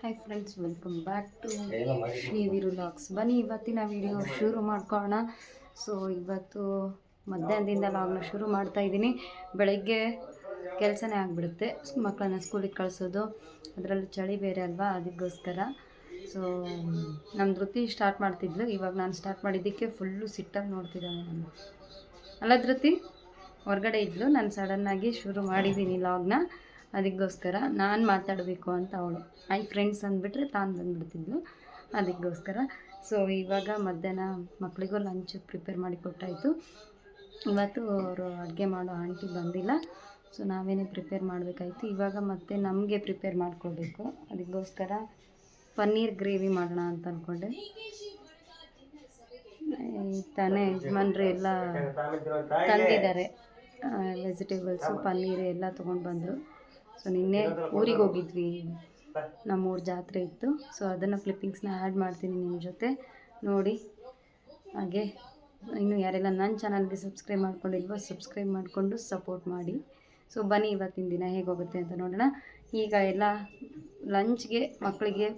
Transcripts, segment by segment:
Hi friends, welcome back to Shriveeru vlogs. ಬನ್ನಿ ಇವತ್ತಿನ video ಶುರು ಮಾಡ್ಕೊಳ್ಳೋಣ. ಸೊ ಇವತ್ತು ಮಧ್ಯಾಹ್ನದಿಂದ ವ್ಲಾಗ್ನ ಶುರು ಮಾಡ್ತಾ ಇದ್ದೀನಿ. ಬೆಳಗ್ಗೆ ಕೆಲಸನೇ ಆಗಿಬಿಡುತ್ತೆ, ಮಕ್ಕಳನ್ನ ಸ್ಕೂಲಿಗೆ ಕಳಿಸೋದು, ಅದರಲ್ಲೂ ಚಳಿ ಬೇರೆ ಅಲ್ವಾ, ಅದಕ್ಕೋಸ್ಕರ. ಸೊ ನಮ್ಮ ಧೃತಿ ಸ್ಟಾರ್ಟ್ ಮಾಡ್ತಿದ್ಲು, ಇವಾಗ ನಾನು ಸ್ಟಾರ್ಟ್ ಮಾಡಿದ್ದಕ್ಕೆ ಫುಲ್ಲು ಸಿಟ್ಟಾಗಿ ನೋಡ್ತಿದ್ದಾಳೆ ನಾನು. ಅಲ್ಲ ಧೃತಿ, ಹೊರಗಡೆ ಇದ್ಲು, ನಾನು ಸಡನ್ನಾಗಿ ಶುರು ಮಾಡಿದ್ದೀನಿ ವ್ಲಾಗ್ನ. ಅದಕ್ಕೋಸ್ಕರ ನಾನು ಮಾತಾಡಬೇಕು ಅಂತ ಅವಳು ಫ್ರೆಂಡ್ಸ್ ಅಂದ್ಬಿಟ್ರೆ ತಾನು ಬಂದುಬಿಡ್ತಿದ್ಲು, ಅದಕ್ಕೋಸ್ಕರ. ಸೊ ಇವಾಗ ಮಧ್ಯಾಹ್ನ ಮಕ್ಕಳಿಗೂ ಲಂಚ್ ಪ್ರಿಪೇರ್ ಮಾಡಿ ಕೊಟ್ಟಾಯಿತು. ಇವತ್ತು ಅವರು ಅಡುಗೆ ಮಾಡೋ ಆಂಟಿ ಬಂದಿಲ್ಲ, ಸೊ ನಾವೇನೇ ಪ್ರಿಪೇರ್ ಮಾಡಬೇಕಾಯ್ತು. ಇವಾಗ ಮತ್ತೆ ನಮಗೆ ಪ್ರಿಪೇರ್ ಮಾಡ್ಕೊಳ್ಬೇಕು, ಅದಕ್ಕೋಸ್ಕರ ಪನ್ನೀರ್ ಗ್ರೇವಿ ಮಾಡೋಣ ಅಂತ ಅಂದ್ಕೊಂಡೆ. ತಾನೇ ಯಜಮಾನ್ರು ಎಲ್ಲ ತಂದಿದ್ದಾರೆ, ವೆಜಿಟೇಬಲ್ಸು, ಪನ್ನೀರು ಎಲ್ಲ ತೊಗೊಂಡು ಬಂದರು. ಸೊ ನಿನ್ನೆ ಊರಿಗೆ ಹೋಗಿದ್ವಿ, ನಮ್ಮೂರ ಜಾತ್ರೆ ಇತ್ತು. ಸೊ ಅದನ್ನು ಕ್ಲಿಪ್ಪಿಂಗ್ಸ್ನ ಆ್ಯಡ್ ಮಾಡ್ತೀನಿ ನಿಮ್ಮ ಜೊತೆ ನೋಡಿ. ಹಾಗೆ ಇನ್ನು ಯಾರೆಲ್ಲ ನನ್ನ ಚಾನಲ್ಗೆ ಸಬ್ಸ್ಕ್ರೈಬ್ ಮಾಡ್ಕೊಂಡಿಲ್ವೋ ಸಬ್ಸ್ಕ್ರೈಬ್ ಮಾಡಿಕೊಂಡು ಸಪೋರ್ಟ್ ಮಾಡಿ. ಸೊ ಬನ್ನಿ ಇವತ್ತಿನ ದಿನ ಹೇಗೋಗುತ್ತೆ ಅಂತ ನೋಡೋಣ. ಈಗ ಎಲ್ಲ ಲಂಚ್ಗೆ ಮಕ್ಕಳಿಗೆ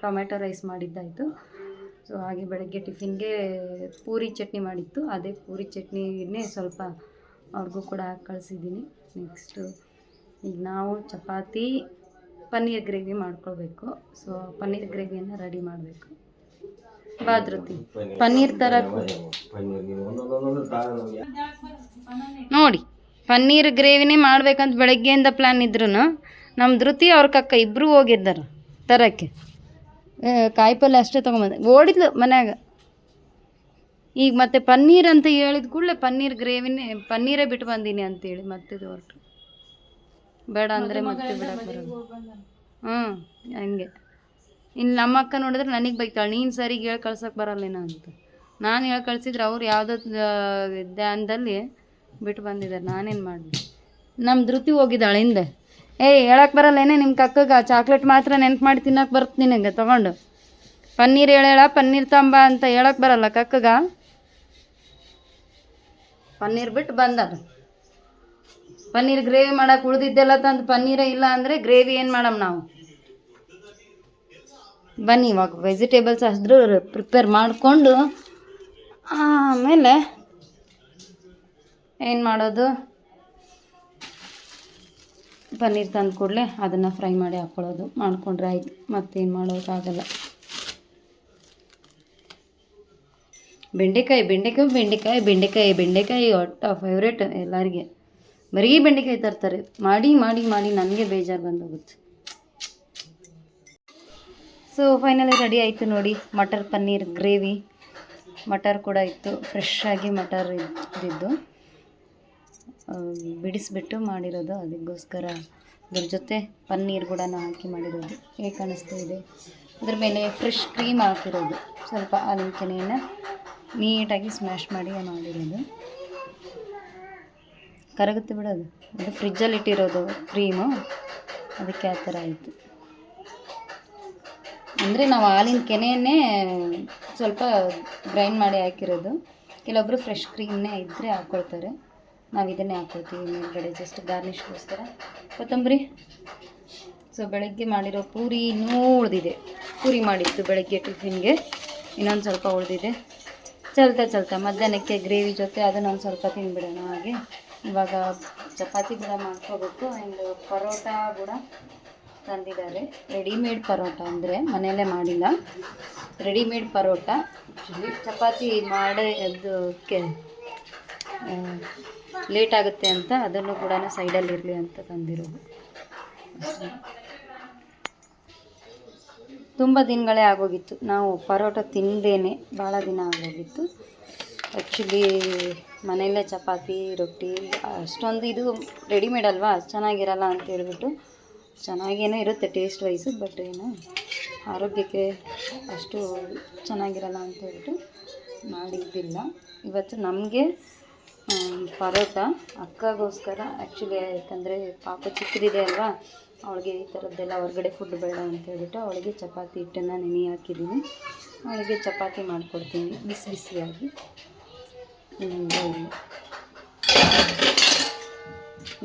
ಟೊಮೆಟೊ ರೈಸ್ ಮಾಡಿದ್ದಾಯಿತು. ಸೊ ಹಾಗೆ ಬೆಳಗ್ಗೆ ಟಿಫಿನ್ಗೆ ಪೂರಿ ಚಟ್ನಿ ಮಾಡಿತ್ತು, ಅದೇ ಪೂರಿ ಚಟ್ನಿನೇ ಸ್ವಲ್ಪ ಅವ್ರಿಗೂ ಕೂಡ ಹಾಕಿ ಕಳಿಸಿದ್ದೀನಿ. ನೆಕ್ಸ್ಟು ಈಗ ನಾವು ಚಪಾತಿ ಪನ್ನೀರ್ ಗ್ರೇವಿ ಮಾಡ್ಕೊಳ್ಬೇಕು. ಸೊ ಪನ್ನೀರ್ ಗ್ರೇವಿಯನ್ನು ರೆಡಿ ಮಾಡಬೇಕು. ಬಾದ್ರತಿ ಪನ್ನೀರ್ ಥರ ನೋಡಿ, ಪನ್ನೀರ್ ಗ್ರೇವಿನೇ ಮಾಡ್ಬೇಕಂತ ಬೆಳಗ್ಗೆಯಿಂದ ಪ್ಲ್ಯಾನ್ ಇದ್ರೂ ನಮ್ಮ ಧೃತಿ ಅವ್ರ ಕಕ್ಕ ಇಬ್ಬರು ಹೋಗಿದ್ದಾರೆ ತರಕ್ಕೆ. ಕಾಯಿಪಲ್ಲೆ ಅಷ್ಟೇ ತೊಗೊಂಬಂದೆ, ಓಡಿದ್ಲು ಮನ್ಯಾಗ. ಈಗ ಮತ್ತೆ ಪನ್ನೀರ್ ಅಂತ ಹೇಳಿದ ಕೂಡಲೇ ಪನ್ನೀರ್ ಗ್ರೇವಿನೇ, ಪನ್ನೀರೇ ಬಿಟ್ಟು ಬಂದೀನಿ ಅಂತೇಳಿ ಮತ್ತೆ ಹೊರಟು. ಬೇಡ ಅಂದರೆ ಮತ್ತೆ ಬಿಡಕ್ಕೆ ಬರೋದು. ಹಂಗೆ ಇನ್ನು ನಮ್ಮ ಅಕ್ಕ ನೋಡಿದ್ರೆ ನನಗೆ ಬೈತಾಳೆ, ನೀನು ಸರಿಗೆ ಹೇಳಿ ಕಳ್ಸೋಕೆ ಬರಲ್ಲೇನ ಅಂತ. ನಾನು ಹೇಳಿ ಕಳಿಸಿದ್ರೆ ಅವ್ರು ಯಾವುದೋ ಧ್ಯಾನದಲ್ಲಿ ಬಿಟ್ಟು ಬಂದಿದ್ದಾರೆ, ನಾನೇನು ಮಾಡಲಿ. ನಮ್ಮ ಧೃತಿ ಹೋಗಿದ್ದಾಳೆ ಹಿಂದೆ, ಹೇಳಕ್ಕೆ ಬರಲ್ಲೇನೆ ನಿಮ್ಮ ಕಕ್ಕಗೆ ಚಾಕ್ಲೇಟ್ ಮಾತ್ರ ನೆನ್ಪು ಮಾಡಿ ತಿನ್ನೋಕೆ ಬರುತ್ತೆ ನಿನಗೆ ತೊಗೊಂಡು. ಪನ್ನೀರ್ ಹೇಳ ಪನ್ನೀರ್ ತಂಬ ಅಂತ ಹೇಳಕ್ಕೆ ಬರಲ್ಲ ಕಕ್ಕಗ. ಪನ್ನೀರ್ ಬಿಟ್ಟು ಬಂದದ. ಪನ್ನೀರ್ ಗ್ರೇವಿ ಮಾಡೋಕೆ ಉಳಿದಿದ್ದೆಲ್ಲ ತಂದು ಪನ್ನೀರೇ ಇಲ್ಲ ಅಂದರೆ ಗ್ರೇವಿ ಏನು ಮಾಡಮ್ಮ ನಾವು. ಬನ್ನಿ ಇವಾಗ ವೆಜಿಟೇಬಲ್ಸ್ ಅಷ್ಟು ಪ್ರಿಪೇರ್ ಮಾಡಿಕೊಂಡು ಆಮೇಲೆ ಏನು ಮಾಡೋದು, ಪನ್ನೀರ್ ತಂದು ಕೂಡಲೇ ಅದನ್ನು ಫ್ರೈ ಮಾಡಿ ಹಾಕ್ಕೊಳ್ಳೋದು, ಮಾಡಿಕೊಂಡ್ರೆ ಆಯಿತು. ಮತ್ತೇನು ಮಾಡೋಕ್ಕಾಗಲ್ಲ. ಬೆಂಡೆಕಾಯಿ ಬೆಂಡೆಕಾಯಿ ಬೆಂಡೆಕಾಯಿ ಬೆಂಡೆಕಾಯಿ ಬೆಂಡೆಕಾಯಿ ಒಟ್ಟ ಫೇವ್ರೇಟ್ ಎಲ್ಲರಿಗೆ. ಬರೀ ಬೆಂಡೆಕಾಯಿ ತರ್ತಾರೆ, ಮಾಡಿ ಮಾಡಿ ಮಾಡಿ ನನಗೆ ಬೇಜಾರು ಬಂದೋಗುತ್ತೆ. ಸೊ ಫೈನಲಿ ರೆಡಿ ಆಯಿತು ನೋಡಿ ಮಟರ್ ಪನ್ನೀರ್ ಗ್ರೇವಿ. ಮಟರ್ ಕೂಡ ಇತ್ತು, ಫ್ರೆಶ್ ಆಗಿ ಮಟರ್ ಇದ್ದಿದ್ದು ಬಿಡಿಸ್ಬಿಟ್ಟು ಮಾಡಿರೋದು, ಅದಕ್ಕೋಸ್ಕರ ಅದ್ರ ಜೊತೆ ಪನ್ನೀರ್ ಕೂಡ ಹಾಕಿ ಮಾಡಿರೋದು. ಹೇಗೆ ಕಾಣಿಸ್ತಾ ಇದೆ, ಅದ್ರ ಮೇಲೆ ಫ್ರೆಶ್ ಕ್ರೀಮ್ ಹಾಕಿರೋದು, ಸ್ವಲ್ಪ ಹಾಲಿನ ಕೆನೆಯನ್ನು ನೀಟಾಗಿ ಸ್ಮ್ಯಾಶ್ ಮಾಡಿ ಮಾಡಿರೋದು. ಕರಗುತ್ತೆ ಬಿಡೋದು, ಅದು ಫ್ರಿಜ್ಜಲ್ಲಿ ಇಟ್ಟಿರೋದು ಕ್ರೀಮು, ಅದಕ್ಕೆ ಆ ಥರ ಆಯಿತು. ಅಂದರೆ ನಾವು ಹಾಲಿನ ಕೆನೆಯನ್ನೇ ಸ್ವಲ್ಪ ಗ್ರೈಂಡ್ ಮಾಡಿ ಹಾಕಿರೋದು. ಕೆಲವೊಬ್ಬರು ಫ್ರೆಶ್ ಕ್ರೀಮ್ನೇ ಇದ್ದರೆ ಹಾಕ್ಕೊಳ್ತಾರೆ, ನಾವು ಇದನ್ನೇ ಹಾಕ್ಕೊಳ್ತೀವಿ ಮೇಲ್ಗಡೆ ಜಸ್ಟ್ ಗಾರ್ನಿಷ್ಗೋಸ್ಕರ. ಕೊತ್ತಂಬರಿ. ಸೊ ಬೆಳಗ್ಗೆ ಮಾಡಿರೋ ಪೂರಿ ಇನ್ನೂ ಉಳಿದಿದೆ, ಪೂರಿ ಮಾಡಿತ್ತು ಬೆಳಗ್ಗೆ ಟಿಫಿನ್ಗೆ, ಇನ್ನೊಂದು ಸ್ವಲ್ಪ ಉಳಿದಿದೆ. ಚಲ್ತಾ ಮಧ್ಯಾಹ್ನಕ್ಕೆ ಗ್ರೇವಿ ಜೊತೆ ಅದನ್ನೊಂದು ಸ್ವಲ್ಪ ತಿಂದುಬಿಡೋಣ. ಹಾಗೆ ಇವಾಗ ಚಪಾತಿ ಕೂಡ ಮಾಡ್ಕೋಬೇಕು. ಆ್ಯಂಡ್ ಪರೋಟ ಕೂಡ ತಂದಿದ್ದಾರೆ, ರೆಡಿಮೇಡ್ ಪರೋಟ, ಅಂದರೆ ಮನೆಯಲ್ಲೇ ಮಾಡಿಲ್ಲ, ರೆಡಿಮೇಡ್ ಪರೋಟ. ಆ್ಯಕ್ಚುಲಿ ಚಪಾತಿ ಮಾಡೋದಕ್ಕೆ ಲೇಟ್ ಆಗುತ್ತೆ ಅಂತ ಅದನ್ನು ಕೂಡ ಸೈಡಲ್ಲಿರಲಿ ಅಂತ ತಂದಿರೋದು. ತುಂಬ ದಿನಗಳೇ ಆಗೋಗಿತ್ತು ನಾವು ಪರೋಟ ತಿಂದೇನೆ, ಭಾಳ ದಿನ ಆಗೋಗಿತ್ತು. ಆ್ಯಕ್ಚುಲಿ ಮನೆಯಲ್ಲೇ ಚಪಾತಿ ರೊಟ್ಟಿ ಅಷ್ಟೊಂದು ಇದು ರೆಡಿಮೇಡ್ ಅಲ್ವಾ, ಚೆನ್ನಾಗಿರಲ್ಲ ಅಂತ ಹೇಳ್ಬಿಟ್ಟು, ಚೆನ್ನಾಗೇನೋ ಇರುತ್ತೆ ಟೇಸ್ಟ್ ವೈಸು, ಬಟ್ ಏನು ಆರೋಗ್ಯಕ್ಕೆ ಅಷ್ಟು ಚೆನ್ನಾಗಿರಲ್ಲ ಅಂತ ಹೇಳ್ಬಿಟ್ಟು ಮಾಡಿದ್ದಿಲ್ಲ. ಇವತ್ತು ನಮಗೆ ಪರೋಟ ಅಕ್ಕಗೋಸ್ಕರ ಆ್ಯಕ್ಚುಲಿ, ಯಾಕಂದರೆ ಪಾಪ ಚಿಕ್ಕದಿದೆ ಅಲ್ವಾ, ಅವಳಿಗೆ ಈ ಥರದ್ದೆಲ್ಲ ಹೊರಗಡೆ ಫುಡ್ ಬೇಡ ಅಂತ ಹೇಳ್ಬಿಟ್ಟು ಅವಳಿಗೆ ಚಪಾತಿ ಹಿಟ್ಟನ್ನು ನೆನೆ ಹಾಕಿದ್ದೀನಿ. ಅವಳಿಗೆ ಚಪಾತಿ ಮಾಡಿಕೊಡ್ತೀನಿ ಬಿಸಿ ಬಿಸಿಯಾಗಿ.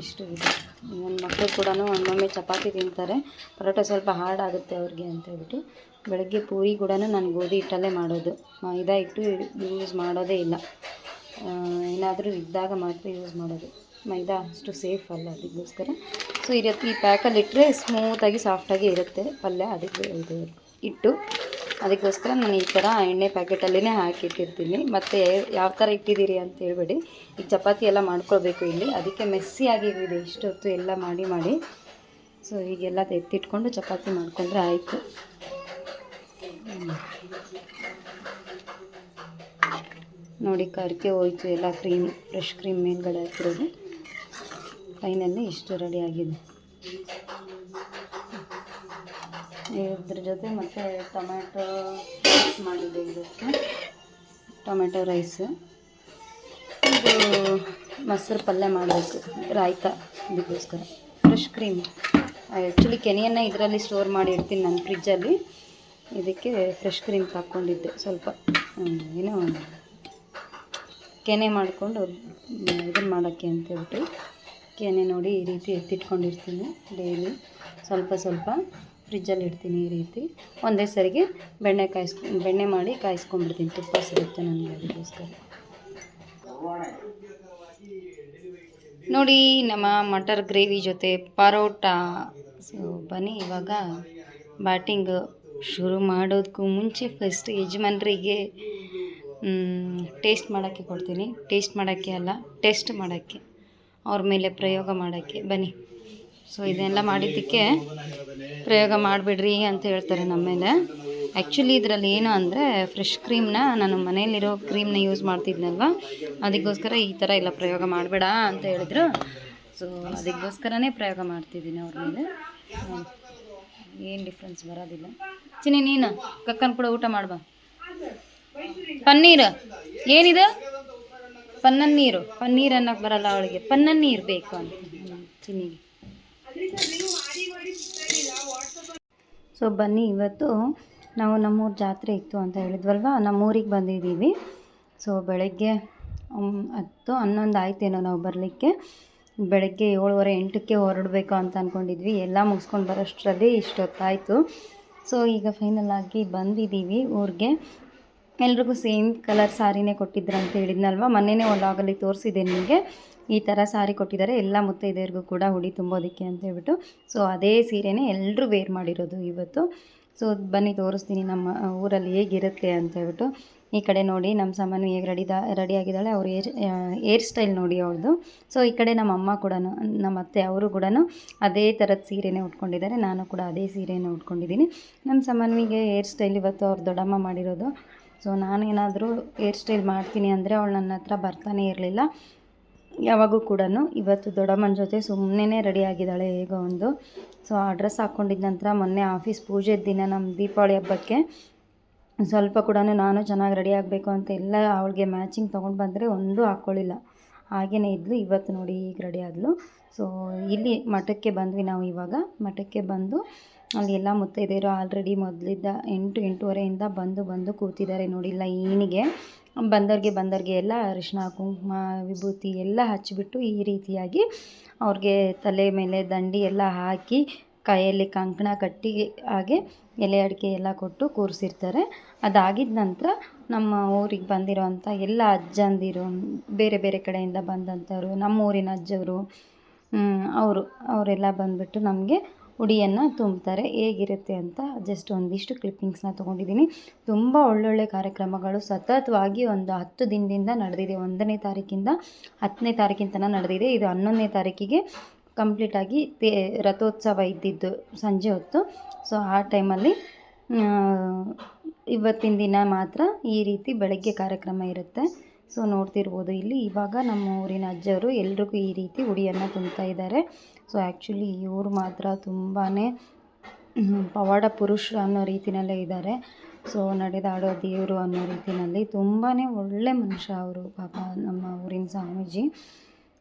ಇಷ್ಟು ಇದೆ. ನನ್ನ ಮಕ್ಕಳು ಕೂಡ ಒಮ್ಮೊಮ್ಮೆ ಚಪಾತಿ ತಿಂತಾರೆ, ಪರೋಟ ಸ್ವಲ್ಪ ಹಾರ್ಡ್ ಆಗುತ್ತೆ ಅವ್ರಿಗೆ ಅಂತ ಹೇಳ್ಬಿಟ್ಟು ಬೆಳಗ್ಗೆ ಪೂರಿ ಕೂಡ ನಾನು ಗೋಧಿ ಹಿಟ್ಟಲ್ಲೇ ಮಾಡೋದು, ಮೈದಾ ಹಿಟ್ಟು ಯೂಸ್ ಮಾಡೋದೇ ಇಲ್ಲ. ಏನಾದರೂ ಇದ್ದಾಗ ಮಾತ್ರ ಯೂಸ್ ಮಾಡೋದು, ಮೈದಾ ಅಷ್ಟು ಸೇಫ್ ಅಲ್ಲ, ಅದಕ್ಕೋಸ್ಕರ. ಸೊ ಈ ರೀತಿ ಪ್ಯಾಕಲ್ಲಿಟ್ಟರೆ ಸ್ಮೂತಾಗಿ ಸಾಫ್ಟಾಗಿ ಇರುತ್ತೆ ಪಲ್ಯ, ಅದಕ್ಕೆ ಇದು ಹಿಟ್ಟು. ಅದಕ್ಕೋಸ್ಕರ ನಾನು ಈ ಥರ ಎಣ್ಣೆ ಪ್ಯಾಕೆಟಲ್ಲೇ ಹಾಕಿಟ್ಟಿರ್ತೀನಿ. ಮತ್ತು ಯಾವ ಥರ ಇಟ್ಟಿದ್ದೀರಿ ಅಂತ ಹೇಳ್ಬೇಡಿ, ಈಗ ಚಪಾತಿ ಎಲ್ಲ ಮಾಡ್ಕೊಳ್ಬೇಕು ಇಲ್ಲಿ, ಅದಕ್ಕೆ ಮೆಸ್ಸಿ ಆಗಿದೆ ಇಷ್ಟೊತ್ತು ಎಲ್ಲ ಮಾಡಿ. ಸೊ ಈಗೆಲ್ಲ ಎತ್ತಿಟ್ಕೊಂಡು ಚಪಾತಿ ಮಾಡಿಕೊಂಡ್ರೆ ಆಯಿತು. ನೋಡಿ ಕರ್ಕೆ ಹೋಯ್ತು ಎಲ್ಲ ಫ್ರೆಶ್ ಕ್ರೀಮ್ ಮೇಲ್ಗಡೆ ಹಾಕಿರೋದು. ಫೈನಲ್ಲಿ ಇಷ್ಟು ರೆಡಿ ಆಗಿದೆ. ಇದ್ರ ಜೊತೆ ಮತ್ತು ಟೊಮ್ಯಾಟೊ ರೈಸ್ ಮಾಡಿದೆ, ಇದಕ್ಕೆ ಟೊಮೆಟೊ ರೈಸ್. ಇದು ಮೊಸರು ಪಲ್ಯ ಮಾಡಬೇಕು, ರಾಯ್ತ, ಇದಕ್ಕೋಸ್ಕರ ಫ್ರೆಶ್ ಕ್ರೀಮ್. ಆ್ಯಕ್ಚುಲಿ ಕೆನೆಯನ್ನು ಇದರಲ್ಲಿ ಸ್ಟೋರ್ ಮಾಡಿ ಇಡ್ತೀನಿ ನಾನು ಫ್ರಿಜ್ಜಲ್ಲಿ. ಇದಕ್ಕೆ ಫ್ರೆಶ್ ಕ್ರೀಮ್ ಹಾಕ್ಕೊಂಡಿದ್ದೆ, ಸ್ವಲ್ಪ ಏನೋ ಕೆನೆ ಮಾಡಿಕೊಂಡು ಇದನ್ನು ಮಾಡೋಕ್ಕೆ ಅಂತ ಹೇಳ್ಬಿಟ್ಟು ಕೆನೆ ನೋಡಿ ಈ ರೀತಿ ಎತ್ತಿಟ್ಕೊಂಡಿರ್ತೀನಿ. ಡೈಲಿ ಸ್ವಲ್ಪ ಫ್ರಿಜ್ಜಲ್ಲಿ ಇಡ್ತೀನಿ ಈ ರೀತಿ. ಒಂದೇ ಸರಿಗೆ ಬೆಣ್ಣೆ ಮಾಡಿ ಕಾಯಿಸ್ಕೊಂಡ್ಬಿಡ್ತೀನಿ, ತುಪ್ಪ ಸಿಗುತ್ತೆ ನನಗೆ, ಅದಕ್ಕೋಸ್ಕರ. ನೋಡಿ ನಮ್ಮ ಮಟರ್ ಗ್ರೇವಿ ಜೊತೆ ಪರೋಟ. ಸೊ ಬನ್ನಿ ಇವಾಗ ಬ್ಯಾಟಿಂಗ್ ಶುರು ಮಾಡೋದಕ್ಕೂ ಮುಂಚೆ ಫಸ್ಟ್ ಯಜಮಾನ್ರಿಗೆ ಟೇಸ್ಟ್ ಮಾಡೋಕ್ಕೆ ಕೊಡ್ತೀನಿ. ಟೇಸ್ಟ್ ಮಾಡೋಕ್ಕೆ ಅಲ್ಲ, ಟೆಸ್ಟ್ ಮಾಡೋಕ್ಕೆ, ಅವ್ರ ಮೇಲೆ ಪ್ರಯೋಗ ಮಾಡೋಕ್ಕೆ. ಬನ್ನಿ. ಸೊ ಇದೆಲ್ಲ ಮಾಡಿದ್ದಕ್ಕೆ ಪ್ರಯೋಗ ಮಾಡಿಬಿಡ್ರಿ ಅಂತ ಹೇಳ್ತಾರೆ ನಮ್ಮ ಮೇಲೆ. ಆ್ಯಕ್ಚುಲಿ ಇದರಲ್ಲಿ ಏನು ಅಂದರೆ ಫ್ರೆಶ್ ಕ್ರೀಮ್ನ ನಾನು ಮನೆಯಲ್ಲಿರೋ ಕ್ರೀಮ್ನ ಯೂಸ್ ಮಾಡ್ತಿದ್ನಲ್ವ, ಅದಕ್ಕೋಸ್ಕರ ಈ ಥರ ಎಲ್ಲ ಪ್ರಯೋಗ ಮಾಡಬೇಡ ಅಂತ ಹೇಳಿದ್ರು. ಸೊ ಅದಕ್ಕೋಸ್ಕರನೇ ಪ್ರಯೋಗ ಮಾಡ್ತಿದ್ದೀನಿ ಅವ್ರ ಮೇಲೆ. ಏನು ಡಿಫ್ರೆನ್ಸ್ ಬರೋದಿಲ್ಲ. ಚಿನ್ನಿ ನೀನು ಕಕ್ಕನ್ ಕೂಡ ಊಟ ಮಾಡ್ಬಾ. ಪನ್ನೀರು ಏನಿದೆ? ಪನ್ನೀರು ಅನ್ನೋಕ್ಕೆ ಬರಲ್ಲ ಅವಳಿಗೆ, ಪನ್ನೀರು ಬೇಕು ಅಂತ ಚಿನ್ನಿಗೆ. ಸೊ ಬನ್ನಿ, ಇವತ್ತು ನಾವು ನಮ್ಮೂರ ಜಾತ್ರೆ ಇತ್ತು ಅಂತ ಹೇಳಿದ್ವಲ್ವ, ನಮ್ಮೂರಿಗೆ ಬಂದಿದ್ದೀವಿ. ಸೊ ಬೆಳಗ್ಗೆ 10-11 ಆಯ್ತೇನೋ ನಾವು ಬರಲಿಕ್ಕೆ. ಬೆಳಗ್ಗೆ 7:30-8ಕ್ಕೆ ಹೊರಡಬೇಕು ಅಂತ ಅಂದ್ಕೊಂಡಿದ್ವಿ. ಎಲ್ಲ ಮುಗಿಸ್ಕೊಂಡು ಬರೋಷ್ಟರಲ್ಲಿ ಇಷ್ಟೊತ್ತಾಯಿತು. ಸೊ ಈಗ ಫೈನಲ್ ಆಗಿ ಬಂದಿದ್ದೀವಿ ಊರಿಗೆ. ಎಲ್ರಿಗೂ ಸೇಮ್ ಕಲರ್ ಸಾರಿನೇ ಕೊಟ್ಟಿದ್ರು ಅಂತ ಹೇಳಿದ್ನಲ್ವ, ಮೊನ್ನೆನೇ ವ್ಲಾಗಲ್ಲಿ ತೋರಿಸಿದೆ ನಿಮಗೆ. ಈ ಥರ ಸಾರಿ ಕೊಟ್ಟಿದ್ದಾರೆ ಎಲ್ಲ ಮುತ್ತೈದೆಯರಿಗೂ ಕೂಡ ಹುಡಿ ತುಂಬೋದಕ್ಕೆ ಅಂತ ಹೇಳ್ಬಿಟ್ಟು. ಸೊ ಅದೇ ಸೀರೆನೇ ಎಲ್ಲರೂ ವೇರ್ ಮಾಡಿರೋದು ಇವತ್ತು. ಸೊ ಬನ್ನಿ ತೋರಿಸ್ತೀನಿ ನಮ್ಮ ಊರಲ್ಲಿ ಹೇಗಿರುತ್ತೆ ಅಂತ ಹೇಳ್ಬಿಟ್ಟು. ಈ ಕಡೆ ನೋಡಿ ನಮ್ಮ ಸಾಮಾನು ಹೇಗೆ ರೆಡಿ ಆಗಿದ್ದಾಳೆ. ಅವ್ರು ಏರ್ ಸ್ಟೈಲ್ ನೋಡಿ ಅವ್ರದ್ದು. ಸೊ ಈ ಕಡೆ ನಮ್ಮ ಅಮ್ಮ ಕೂಡ, ನಮ್ಮ ಅತ್ತೆ ಅವರು ಕೂಡ ಅದೇ ಥರದ ಸೀರೆನೇ ಉಟ್ಕೊಂಡಿದ್ದಾರೆ. ನಾನು ಕೂಡ ಅದೇ ಸೀರೆನೇ ಉಟ್ಕೊಂಡಿದ್ದೀನಿ. ನಮ್ಮ ಸಾಮಾನ್ವಿಗೆ ಏರ್ ಸ್ಟೈಲ್ ಇವತ್ತು ಅವ್ರು ದೊಡ್ಡಮ್ಮ ಮಾಡಿರೋದು. ಸೊ ನಾನೇನಾದರೂ ಏರ್ ಸ್ಟೈಲ್ ಮಾಡ್ತೀನಿ ಅಂದರೆ ಅವಳು ನನ್ನ ಹತ್ರ ಬರ್ತಾನೆ ಇರಲಿಲ್ಲ ಯಾವಾಗೂ ಕೂಡ. ಇವತ್ತು ದೊಡ್ಡಮ್ಮನ ಜೊತೆ ಸುಮ್ಮನೆ ರೆಡಿ ಆಗಿದ್ದಾಳೆ ಹೇಗೋ ಒಂದು. ಸೊ ಆ ಡ್ರೆಸ್ ಹಾಕ್ಕೊಂಡಿದ್ದ ನಂತರ ಮೊನ್ನೆ ಆಫೀಸ್ ಪೂಜೆ ದಿನ ನಮ್ಮ ದೀಪಾವಳಿ ಹಬ್ಬಕ್ಕೆ ಸ್ವಲ್ಪ ಕೂಡ ನಾನು ಚೆನ್ನಾಗಿ ರೆಡಿ ಆಗಬೇಕು ಅಂತ ಎಲ್ಲ ಅವಳಿಗೆ ಮ್ಯಾಚಿಂಗ್ ತೊಗೊಂಡು ಬಂದರೆ ಒಂದೂ ಹಾಕ್ಕೊಳ್ಳಿಲ್ಲ, ಹಾಗೇ ಇದ್ಲು. ಇವತ್ತು ನೋಡಿ ಈಗ ರೆಡಿ ಆದಳು. ಸೊ ಇಲ್ಲಿ ಮಠಕ್ಕೆ ಬಂದ್ವಿ ನಾವು. ಇವಾಗ ಮಠಕ್ಕೆ ಬಂದು ಅಲ್ಲಿ ಎಲ್ಲ ಮುತ್ತೈದೆಯರು ಆಲ್ರೆಡಿ ಮೊದಲಿದ್ದ 8-8:30 ಬಂದು ಕೂತಿದ್ದಾರೆ ನೋಡಿ ಲೈನಿಗೆ. ಬಂದವ್ರಿಗೆ ಎಲ್ಲ ಅರಿಶಿನ ಕುಂಕುಮ ವಿಭೂತಿ ಎಲ್ಲ ಹಚ್ಚಿಬಿಟ್ಟು ಈ ರೀತಿಯಾಗಿ ಅವ್ರಿಗೆ ತಲೆ ಮೇಲೆ ದಂಡಿ ಎಲ್ಲ ಹಾಕಿ ಕೈಯಲ್ಲಿ ಕಂಕಣ ಕಟ್ಟಿ ಹಾಗೆ ಎಲೆ ಅಡಿಕೆ ಎಲ್ಲ ಕೊಟ್ಟು ಕೂರಿಸಿರ್ತಾರೆ. ಅದಾಗಿದ್ದ ನಂತರ ನಮ್ಮ ಊರಿಗೆ ಬಂದಿರೋವಂಥ ಎಲ್ಲ ಅಜ್ಜಂದಿರು, ಬೇರೆ ಬೇರೆ ಕಡೆಯಿಂದ ಬಂದಂಥವ್ರು, ನಮ್ಮೂರಿನ ಅಜ್ಜವರು, ಅವರೆಲ್ಲ ಬಂದುಬಿಟ್ಟು ನಮಗೆ ಉಡಿಯನ್ನು ತುಂಬ್ತಾರೆ. ಹೇಗಿರುತ್ತೆ ಅಂತ ಜಸ್ಟ್ ಒಂದಿಷ್ಟು ಕ್ಲಿಪ್ಪಿಂಗ್ಸ್ನ ತೊಗೊಂಡಿದ್ದೀನಿ. ತುಂಬ ಒಳ್ಳೊಳ್ಳೆ ಕಾರ್ಯಕ್ರಮಗಳು ಸತತವಾಗಿ ಒಂದು 10 ದಿನದಿಂದ ನಡೆದಿದೆ. 1ನೇ ತಾರೀಕಿಂದ 10ನೇ ತಾರೀಕಿನ ತನಕ ನಡೆದಿದೆ. ಇದು 11ನೇ ತಾರೀಕಿಗೆ ಕಂಪ್ಲೀಟಾಗಿ ರಥೋತ್ಸವ ಇದ್ದಿದ್ದು ಸಂಜೆ ಹೊತ್ತು. ಸೊ ಆ ಟೈಮಲ್ಲಿ ಇವತ್ತಿನ ದಿನ ಮಾತ್ರ ಈ ರೀತಿ ಬೆಳಗ್ಗೆ ಕಾರ್ಯಕ್ರಮ ಇರುತ್ತೆ. ಸೊ ನೋಡ್ತಿರ್ಬೋದು ಇಲ್ಲಿ. ಇವಾಗ ನಮ್ಮ ಊರಿನ ಅಜ್ಜವರು ಎಲ್ರಿಗೂ ಈ ರೀತಿ ಉಡಿಯನ್ನು ತುಂಬ್ತಾ ಇದ್ದಾರೆ. ಸೊ ಆ್ಯಕ್ಚುಲಿ ಇವರು ಮಾತ್ರ ತುಂಬಾ ಪವಾಡ ಪುರುಷರು ಅನ್ನೋ ರೀತಿಯಲ್ಲೇ ಇದ್ದಾರೆ. ಸೊ ನಡೆದಾಡೋ ದೇವರು ಅನ್ನೋ ರೀತಿಯಲ್ಲಿ ತುಂಬಾ ಒಳ್ಳೆ ಮನುಷ್ಯ ಅವರು. ಪಾಪ ನಮ್ಮ ಊರಿನ ಸ್ವಾಮೀಜಿ